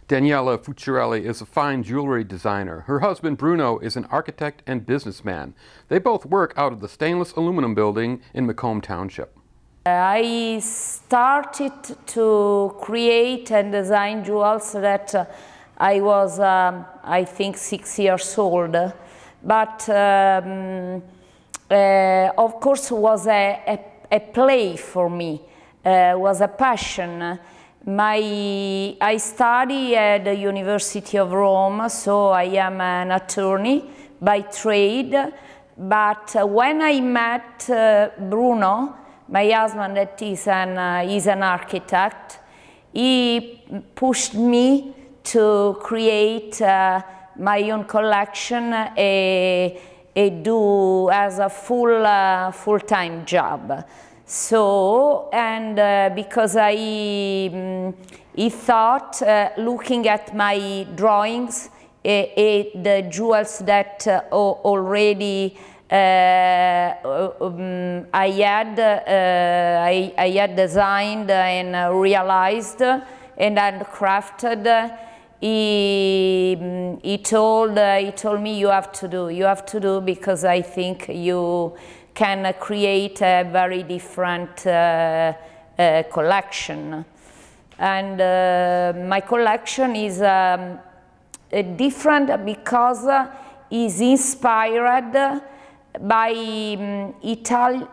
Daniela Fucciarelli is a fine jewelry designer. Her husband Bruno is an architect and businessman. They both work out of the stainless aluminum building in Macomb Township. I started to create and design jewels that I was, I think, 6 years old. But of course was a play for me, was a passion. I study at the University of Rome, so I am an attorney by trade. But when I met Bruno, my husband that is an architect, he pushed me to create my own collection and do as a full-time job. So, and because he thought, looking at my drawings, the jewels that already I had designed and realized and handcrafted, he told me, you have to do, because I think you can create a very different collection. And my collection is different because it's inspired by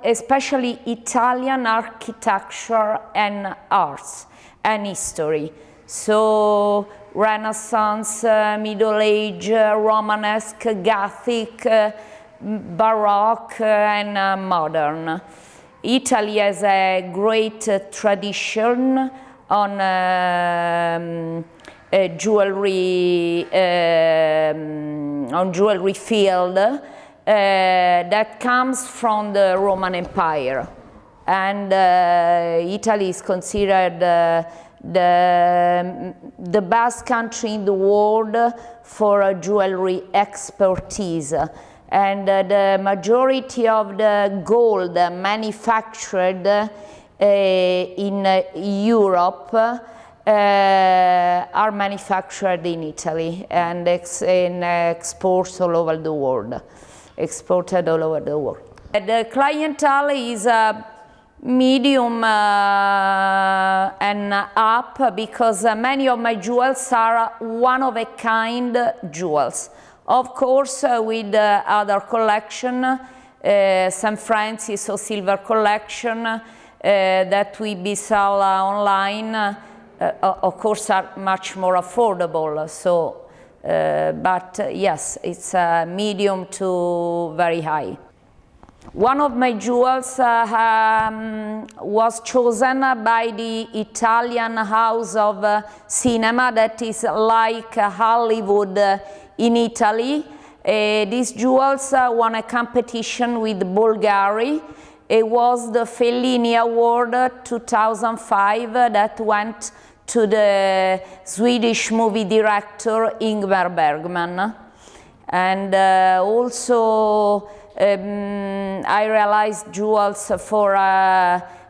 especially Italian architecture and arts and history. So Renaissance, Middle Age, Romanesque, Gothic, Baroque and modern. Italy has a great tradition on jewelry field that comes from the Roman Empire, and Italy is considered the best country in the world for jewelry expertise. And the majority of the gold manufactured in Europe are manufactured in Italy and exported all over the world. The clientele is medium and up, because many of my jewels are one-of-a-kind jewels. Of course, with other collection, St. Francis or silver collection that we be sell online, of course, are much more affordable. So, but yes, it's medium to very high. One of my jewels was chosen by the Italian House of Cinema, that is like Hollywood in Italy. These jewels won a competition with Bulgaria. It was the Fellini Award 2005 that went to the Swedish movie director Ingmar Bergman. And also I realized jewels for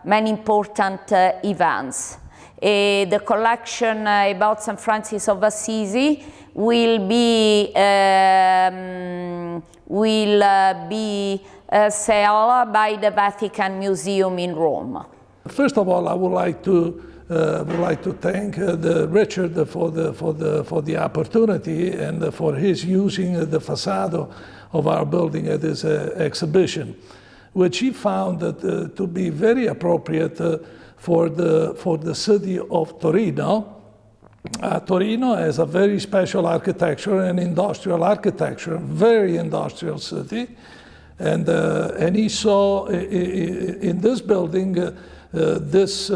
many important events. The collection about St. Francis of Assisi will be sold by the Vatican Museum in Rome. First of all, I would like to thank Richard for the opportunity and for his using the facade of our building at this exhibition, which he found to be very appropriate for the city of Torino. Torino has a very special architecture and industrial architecture, very industrial city, and he saw in this building this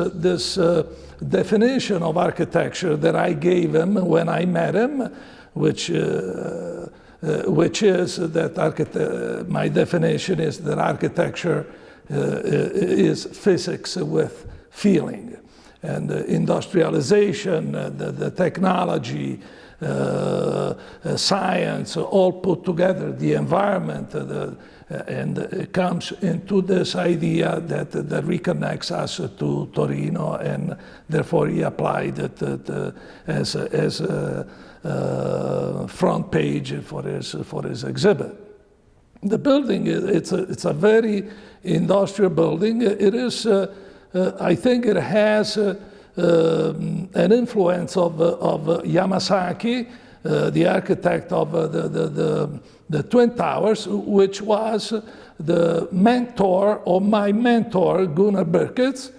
definition of architecture that I gave him when I met him, which is that my definition is that architecture is physics with feeling, and industrialization, the technology, science, all put together, the environment, And it comes into this idea that reconnects us to Torino, and therefore he applied it as a front page for his exhibit. The building, it's a very industrial building. It is, I think it has an influence of Yamasaki, the architect of the Twin Towers, which was the mentor of my mentor, Gunnar Birkitz,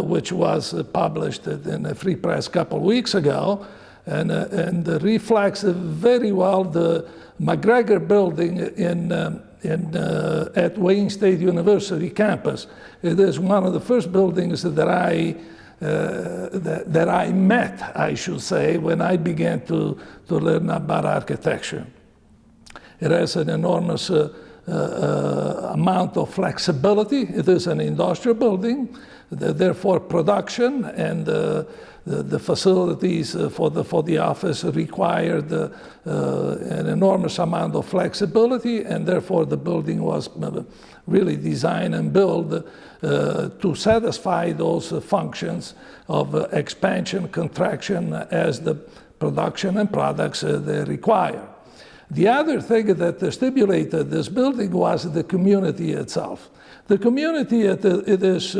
which was published in a Free Press a couple of weeks ago, and reflects very well the McGregor building at Wayne State University campus. It is one of the first buildings that I met, I should say, when I began to learn about architecture. It has an enormous amount of flexibility. It is an industrial building, therefore production and the facilities for the office required an enormous amount of flexibility, and therefore the building was really designed and built to satisfy those functions of expansion, contraction as the production and products they require. The other thing that stimulated this building was the community itself. The community, it is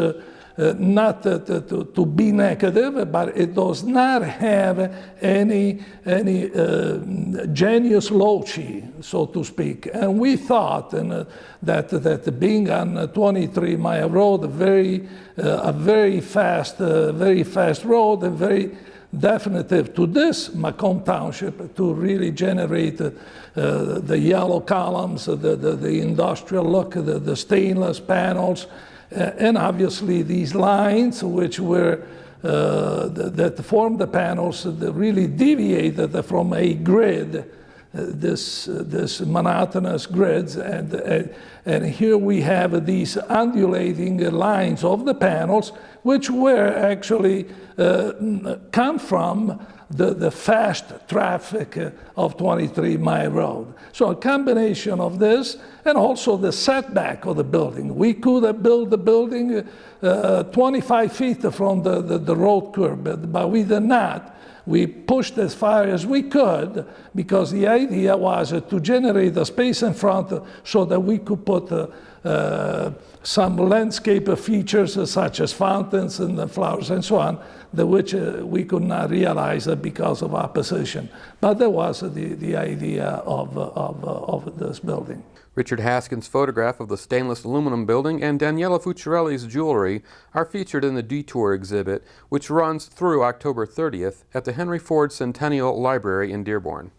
not to be negative, but it does not have any genius loci, so to speak. And we thought that being on 23 Mile Road, a very fast road, and very definitive to this Macomb Township to really generate the yellow columns, the industrial look, the stainless panels, and obviously these lines which were that formed the panels that really deviated from a grid, this monotonous grids, and here we have these undulating lines of the panels which were actually come from the fast traffic of 23 Mile Road. So a combination of this and also the setback of the building. We could have built the building 25 feet from the road curb, but we did not. We pushed as far as we could because the idea was to generate a space in front so that we could put some landscape features such as fountains and flowers and so on, which we could not realize because of opposition. But that was the idea of this building. Richard Haskin's photograph of the stainless aluminum building and Daniela Fucciarelli's jewelry are featured in the Detur exhibit, which runs through October 30th at the Henry Ford Centennial Library in Dearborn.